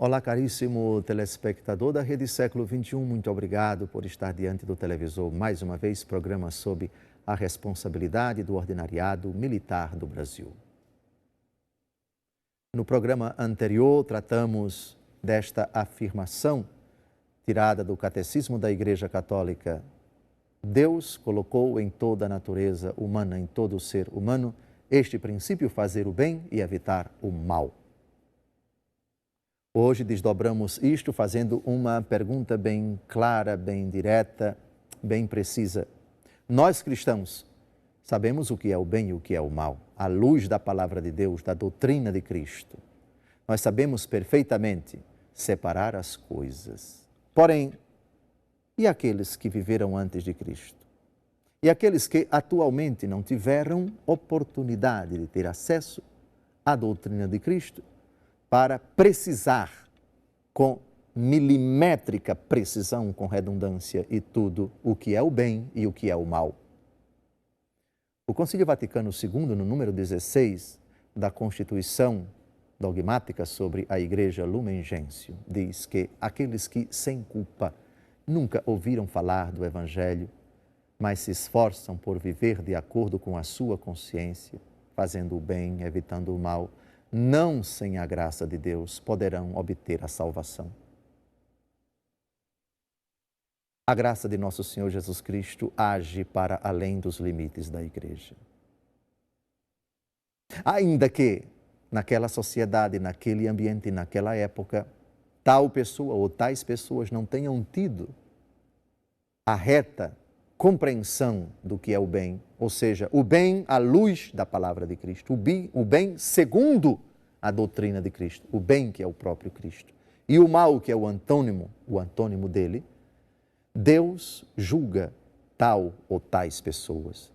Olá, caríssimo telespectador da Rede Século XXI, muito obrigado por estar diante do televisor. Mais uma vez, programa sobre a responsabilidade do ordinariado militar do Brasil. No programa anterior, tratamos desta afirmação tirada do Catecismo da Igreja Católica. Deus colocou em toda a natureza humana, em todo o ser humano, este princípio: fazer o bem e evitar o mal. Hoje desdobramos isto fazendo uma pergunta bem clara, bem direta, bem precisa. Nós cristãos sabemos o que é o bem e o que é o mal, à luz da palavra de Deus, da doutrina de Cristo. Nós sabemos perfeitamente separar as coisas. Porém, e aqueles que viveram antes de Cristo? E aqueles que atualmente não tiveram oportunidade de ter acesso à doutrina de Cristo, para precisar com milimétrica precisão, com redundância e tudo, o que é o bem e o que é o mal. O Concílio Vaticano II, no número 16 da Constituição Dogmática sobre a Igreja Lumen Gentium, diz que aqueles que, sem culpa, nunca ouviram falar do Evangelho, mas se esforçam por viver de acordo com a sua consciência, fazendo o bem, evitando o mal, não sem a graça de Deus poderão obter a salvação. A graça de nosso Senhor Jesus Cristo age para além dos limites da Igreja. Ainda que naquela sociedade, naquele ambiente, naquela época, tal pessoa ou tais pessoas não tenham tido a reta compreensão do que é o bem, ou seja, o bem à luz da palavra de Cristo, o bem segundo a doutrina de Cristo, o bem que é o próprio Cristo, e o mal que é o antônimo dele. Deus julga tal ou tais pessoas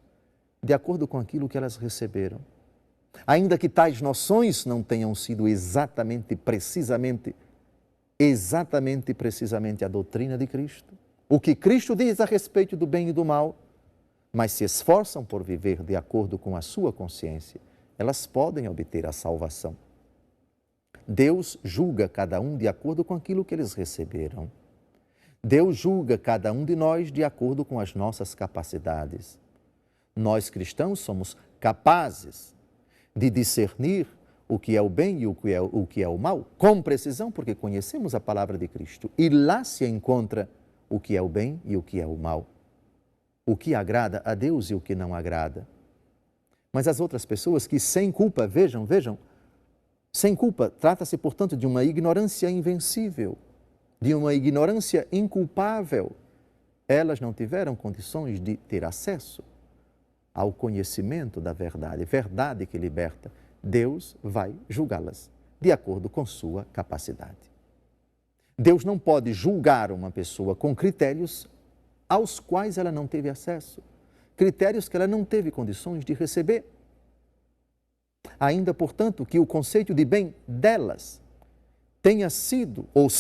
de acordo com aquilo que elas receberam. Ainda que tais noções não tenham sido exatamente a doutrina de Cristo, o que Cristo diz a respeito do bem e do mal, mas se esforçam por viver de acordo com a sua consciência, elas podem obter a salvação. Deus julga cada um de acordo com aquilo que eles receberam. Deus julga cada um de nós de acordo com as nossas capacidades. Nós cristãos somos capazes de discernir o que é o bem e o que é o mal com precisão, porque conhecemos a palavra de Cristo e lá se encontra o que é o bem e o que é o mal, o que agrada a Deus e o que não agrada. Mas as outras pessoas que sem culpa, vejam, sem culpa, trata-se, portanto, de uma ignorância invencível, de uma ignorância inculpável. Elas não tiveram condições de ter acesso ao conhecimento da verdade, verdade que liberta. Deus vai julgá-las de acordo com sua capacidade. Deus não pode julgar uma pessoa com critérios aos quais ela não teve acesso, critérios que ela não teve condições de receber. Ainda, portanto, que o conceito de bem delas tenha sido, ou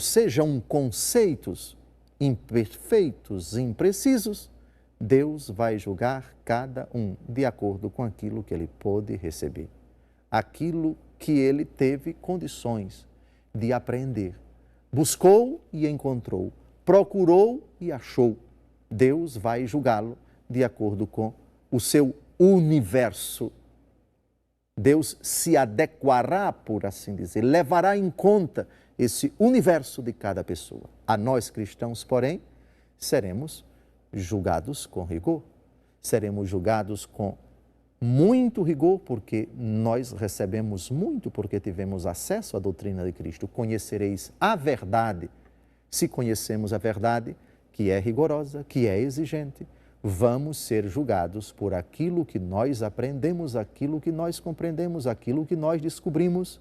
sejam conceitos imperfeitos, imprecisos, Deus vai julgar cada um de acordo com aquilo que ele pôde receber, aquilo que ele teve condições de aprender. Buscou e encontrou, procurou e achou. Deus vai julgá-lo de acordo com o seu universo. Deus se adequará, por assim dizer, levará em conta esse universo de cada pessoa. A nós cristãos, porém, seremos julgados com rigor. Seremos julgados com muito rigor, porque nós recebemos muito, porque tivemos acesso à doutrina de Cristo. Conhecereis a verdade. Se conhecemos a verdade, que é rigorosa, que é exigente, vamos ser julgados por aquilo que nós aprendemos, aquilo que nós compreendemos, aquilo que nós descobrimos,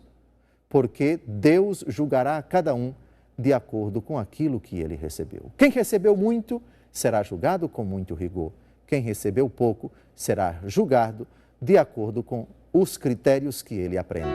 porque Deus julgará cada um de acordo com aquilo que ele recebeu. Quem recebeu muito será julgado com muito rigor. Quem recebeu pouco será julgado de acordo com os critérios que ele aprende.